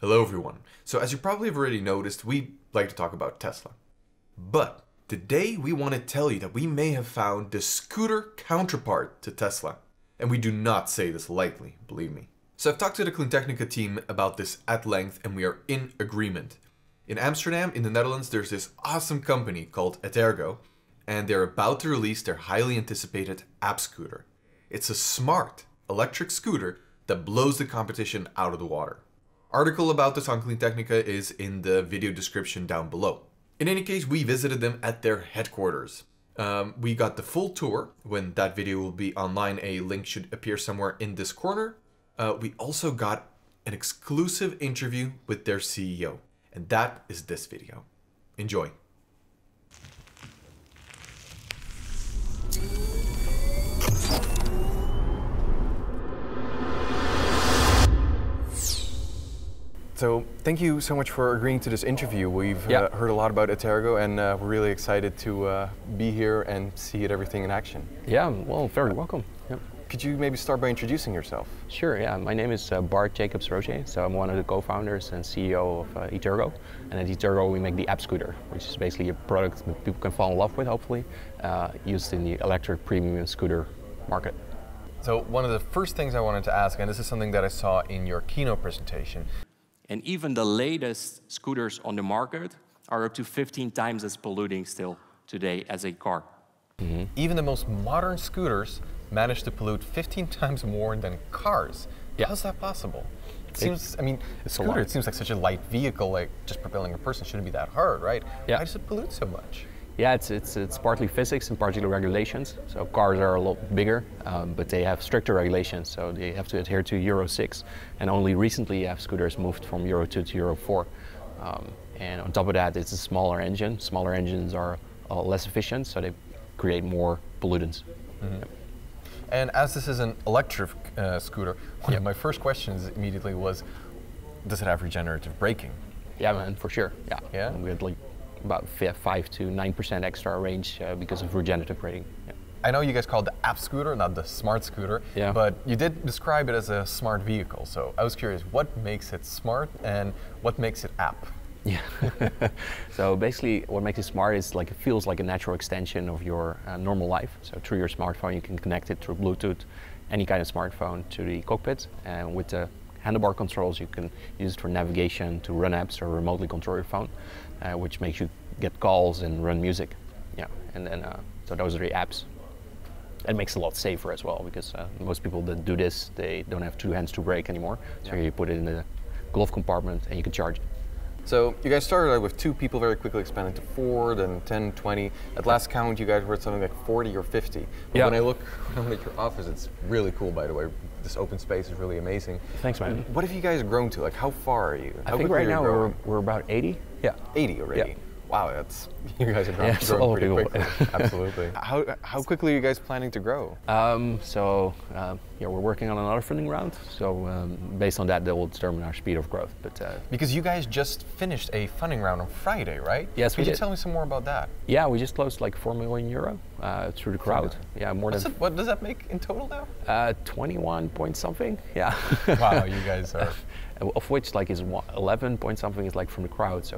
Hello everyone. So as you probably have already noticed, we like to talk about Tesla. But today we want to tell you that we may have found the scooter counterpart to Tesla. And we do not say this lightly, believe me. So I've talked to the CleanTechnica team about this at length and we are in agreement. In Amsterdam, in the Netherlands, there's this awesome company called Etergo, and they're about to release their highly anticipated AppScooter. It's a smart electric scooter that blows the competition out of the water. Article about this on CleanTechnica is in the video description down below. In any case, we visited them at their headquarters. We got the full tour. When that video will be online, a link should appear somewhere in this corner. We also got an exclusive interview with their CEO, and that is this video. Enjoy. So thank you so much for agreeing to this interview. We've heard a lot about Etergo and we're really excited to be here and see everything in action. Yeah, well, very welcome. Yep. Could you maybe start by introducing yourself? Sure, yeah. My name is Bart Jacobsz Rosier, so I'm one of the co-founders and CEO of Etergo. And at Etergo we make the AppScooter, which is basically a product that people can fall in love with, hopefully, used in the electric premium scooter market. So one of the first things I wanted to ask, and this is something that I saw in your keynote presentation, and even the latest scooters on the market are up to 15 times as polluting still today as a car. Mm-hmm. Even the most modern scooters manage to pollute 15 times more than cars. Yeah. How's that possible? It seems, I mean, a scooter, it seems like such a light vehicle, like just propelling a person shouldn't be that hard, right? Yeah. Why does it pollute so much? Yeah, it's partly physics and partly regulations. So cars are a lot bigger, but they have stricter regulations, so they have to adhere to Euro 6. And only recently have scooters moved from Euro 2 to Euro 4. And on top of that, it's a smaller engine. Smaller engines are less efficient, so they create more pollutants. Mm-hmm. Yep. And as this is an electric scooter, one of my first questions immediately was, does it have regenerative braking? Yeah, man, for sure. Yeah. Yeah? We had like about 5 to 9% extra range because of regenerative braking. Yeah. I know you guys call it the AppScooter, not the smart scooter, but you did describe it as a smart vehicle. So I was curious, what makes it smart and what makes it app? Yeah. So basically what makes it smart is like it feels like a natural extension of your normal life. So through your smartphone you can connect it through Bluetooth, any kind of smartphone, to the cockpit, and with the handlebar controls you can use it for navigation, to run apps or remotely control your phone, which makes you get calls and run music. Yeah, and then so those are the apps. It makes it a lot safer as well, because most people that do this, they don't have two hands to brake anymore. So you put it in the glove compartment and you can charge it. So you guys started out with 2 people, very quickly expanded to 4, then 10, 20. At last count, you guys were at something like 40 or 50. But when I look around at your office, it's really cool, by the way. This open space is really amazing. Thanks, man. What have you guys grown to? Like, how far are you? I think right now we're about 80. Yeah. 80 already? Yeah. Wow, that's, you guys are growing pretty quickly. Absolutely. How quickly are you guys planning to grow? Yeah, we're working on another funding round. So based on that, will determine our speed of growth. But because you guys just finished a funding round on Friday, right? Yes, we did. Could you tell me some more about that? Yeah, we just closed like €4 million through the crowd. Yeah, more than. What does that make in total now? 21 point something. Yeah. Wow, you guys are. Of which like is 11 point something is like from the crowd, so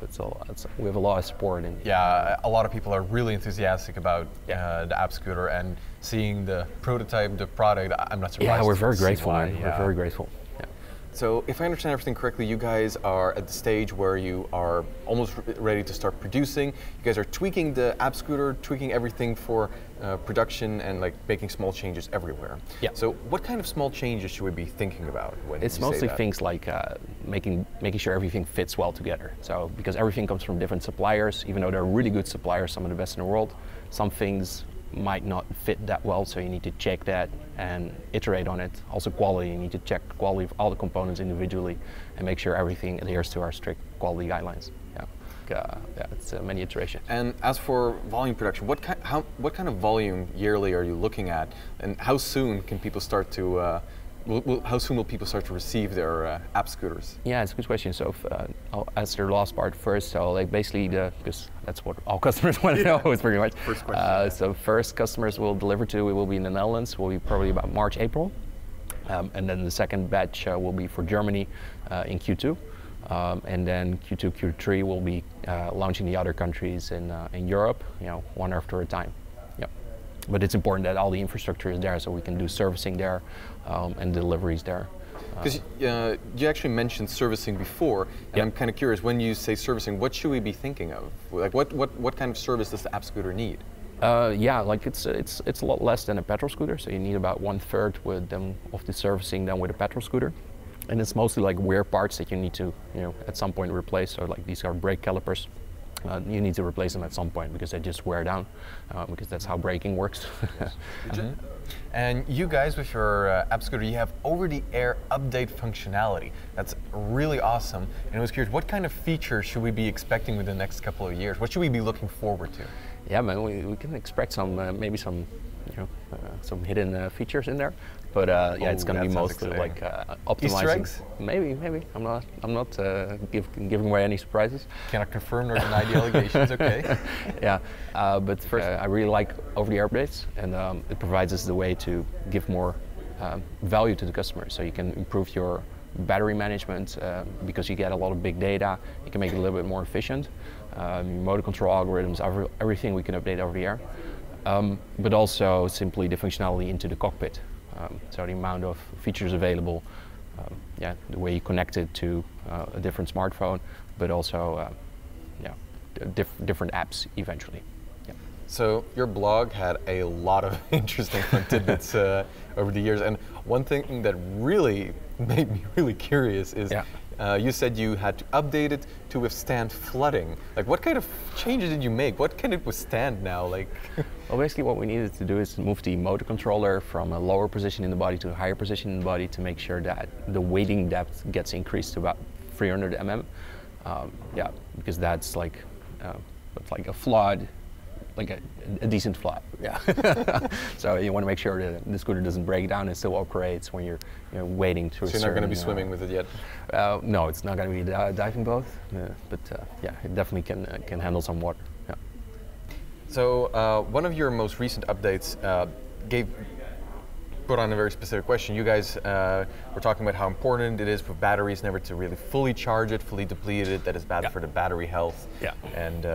we have a lot of support. And yeah, a lot of people are really enthusiastic about the AppScooter, and seeing the prototype, the product, I'm not surprised. Yeah, we're very grateful, man. We're very grateful. Yeah. So if I understand everything correctly, you guys are at the stage where you are almost ready to start producing. You guys are tweaking the AppScooter, tweaking everything for production and like making small changes everywhere. Yeah. So what kind of small changes should we be thinking about when it's you say mostly that? Things like making sure everything fits well together. So because everything comes from different suppliers, even though they're really good suppliers, some of the best in the world, some things might not fit that well, so you need to check that and iterate on it. Also quality, you need to check the quality of all the components individually and make sure everything adheres to our strict quality guidelines. Yeah, it's many iterations. And as for volume production, what kind of volume yearly are you looking at, and how soon can people start to how soon will people start to receive their AppScooters? Yeah, it's a good question. So I'll answer the last part first. So like basically, because that's what all customers want to know, is pretty much. First question. So first customers will deliver to, we will be in the Netherlands, will be probably about March, April. And then the second batch will be for Germany in Q2. And then Q2, Q3 will be launching the other countries in Europe, one after a time. Yep. But it's important that all the infrastructure is there so we can do servicing there and deliveries there. Because you actually mentioned servicing before, and I'm kind of curious, when you say servicing, what should we be thinking of? Like what kind of service does the AppScooter need? Yeah, like it's a lot less than a petrol scooter, so you need about 1/3 of the servicing done with a petrol scooter. And it's mostly like wear parts that you need to, at some point replace. So like these are brake calipers. You need to replace them at some point because they just wear down, because that's how braking works. And you guys with your AppScooter, you have over-the-air update functionality. That's really awesome. And I was curious, what kind of features should we be expecting within the next couple of years? What should we be looking forward to? Yeah, man, we can expect some, maybe some, some hidden features in there. But yeah, it's going to be mostly like optimizing. Easter eggs? Maybe. I'm not giving away any surprises. Cannot confirm nor deny the allegations. Okay. Yeah, but first, I really like over-the-air updates, and it provides us the way to give more value to the customer. So you can improve your battery management because you get a lot of big data. You can make it a little bit more efficient. Motor control algorithms, everything we can update over the air. But also simply the functionality into the cockpit. So the amount of features available, the way you connect it to a different smartphone, but also different apps eventually. Yeah. So your blog had a lot of interesting fun tidbits over the years, and one thing that really made me really curious is you said you had to update it to withstand flooding. Like, what kind of changes did you make? What can it withstand now? Like, well, basically what we needed to do is move the motor controller from a lower position in the body to a higher position in the body to make sure that the weighting depth gets increased to about 300 mm. Because that's like a flawed, like a decent flood. Yeah. So you want to make sure that the scooter doesn't break down and still operates when you're wading through. So you're not going to be swimming with it yet? No, it's not going to be a diving boat, but it definitely can handle some water. Yeah. So one of your most recent updates put on a very specific question. You guys were talking about how important it is for batteries never to really fully charge it, fully deplete it. That is bad for the battery health. Yeah. And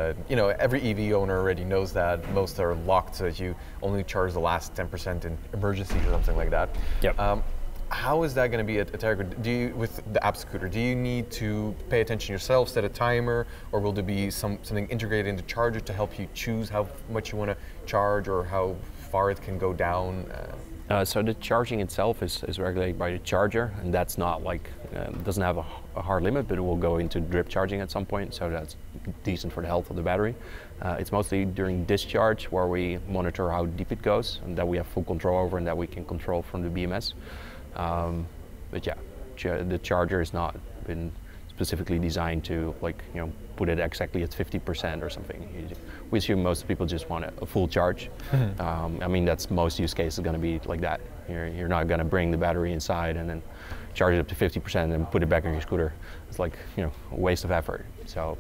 every EV owner already knows that. Most are locked so that you only charge the last 10% in emergencies or something like that. Yep. How is that going to be at Etergo? With the AppScooter, do you need to pay attention yourself, set a timer, or will there be something integrated into the charger to help you choose how much you want to charge or how far it can go down? So the charging itself is regulated by the charger, and that's not like, doesn't have a hard limit, but it will go into drip charging at some point, so that's decent for the health of the battery. It's mostly during discharge where we monitor how deep it goes, and that we have full control over and that we can control from the BMS. But yeah, the charger has not been specifically designed to put it exactly at 50% or something. We assume most people just want a full charge. I mean, that's most use cases going to be like that. You're not going to bring the battery inside and then charge it up to 50% and then put it back on your scooter. It's like a waste of effort. So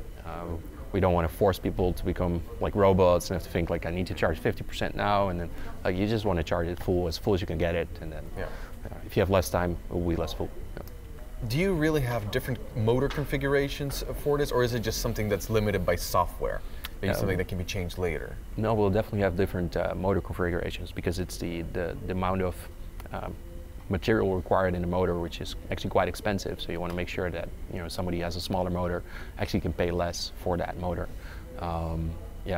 we don't want to force people to become like robots and have to think like I need to charge 50% now, and then you just want to charge it as full as you can get it, and then if you have less time, it will be less full. Do you really have different motor configurations for this, or is it just something that's limited by software? Maybe something that can be changed later? No, we'll definitely have different motor configurations because it's the amount of material required in the motor, which is actually quite expensive. So you want to make sure that somebody has a smaller motor actually can pay less for that motor.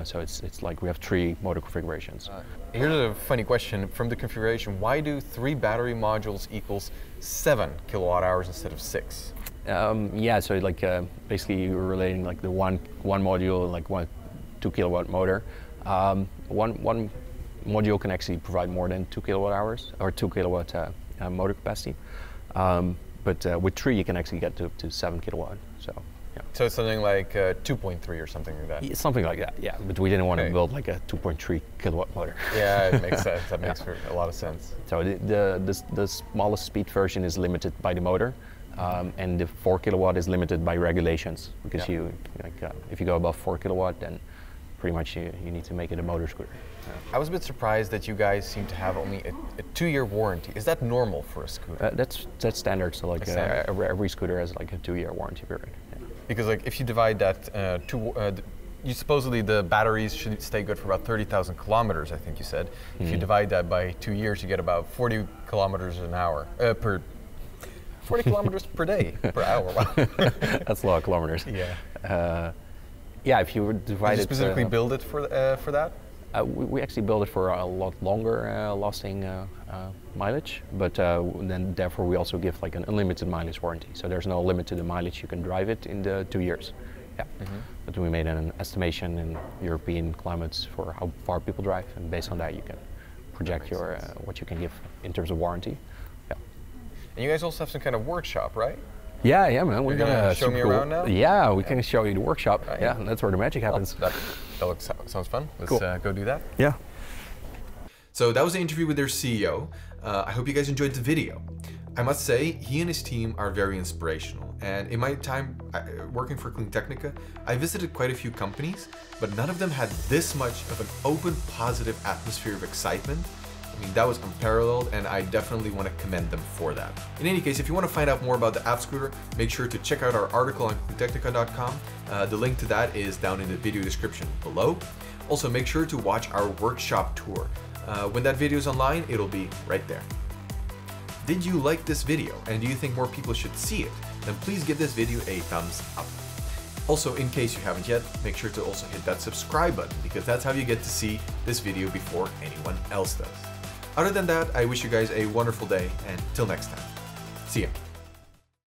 So it's like we have 3 motor configurations. Here's a funny question from the configuration. Why do 3 battery modules equals 7 kilowatt hours instead of 6? So basically you're relating like the one module, like 2 kilowatt motor. One module can actually provide more than 2 kilowatt hours or 2 kilowatt motor capacity. But with 3 you can actually get to 7 kilowatt. So it's something like 2.3 or something like that? Yeah, something like that, yeah. But we didn't want to build like a 2.3 kilowatt motor. Yeah, it makes sense. That makes a lot of sense. So the smallest speed version is limited by the motor, and the 4 kilowatt is limited by regulations because if you go above 4 kilowatt, then pretty much you need to make it a motor scooter. I was a bit surprised that you guys seem to have only a 2-year warranty. Is that normal for a scooter? That's standard. So like every scooter has like a 2-year warranty period. Yeah. Because like if you divide that you supposedly the batteries should stay good for about 30,000 kilometers, I think you said. If you divide that by 2 years, you get about 40 kilometers an hour 40 kilometers per day, per hour. Wow. That's a lot of kilometers. Yeah. Yeah, if you divide it. Did you specifically build it for that? We actually build it for a lot longer lasting mileage, but then therefore we also give like an unlimited mileage warranty. So there's no limit to the mileage you can drive it in the 2 years. Yeah. But we made an estimation in European climates for how far people drive, and based on that you can project your what you can give in terms of warranty. Yeah. And you guys also have some kind of workshop, right? Yeah, man. We're gonna show me around now? Yeah, we can show you the workshop. Yeah, and that's where the magic happens. That sounds fun. Let's go do that. Yeah. So that was the interview with their CEO. I hope you guys enjoyed the video. I must say, he and his team are very inspirational. And in my time working for CleanTechnica, I visited quite a few companies, but none of them had this much of an open, positive atmosphere of excitement. I mean, that was unparalleled, and I definitely want to commend them for that. In any case, if you want to find out more about the AppScooter, make sure to check out our article on CleanTechnica.com. The link to that is down in the video description below. Also, make sure to watch our workshop tour. When that video is online, it'll be right there. Did you like this video, and do you think more people should see it? Then please give this video a thumbs up. Also, in case you haven't yet, make sure to also hit that subscribe button, because that's how you get to see this video before anyone else does. Other than that, I wish you guys a wonderful day, and till next time. See ya.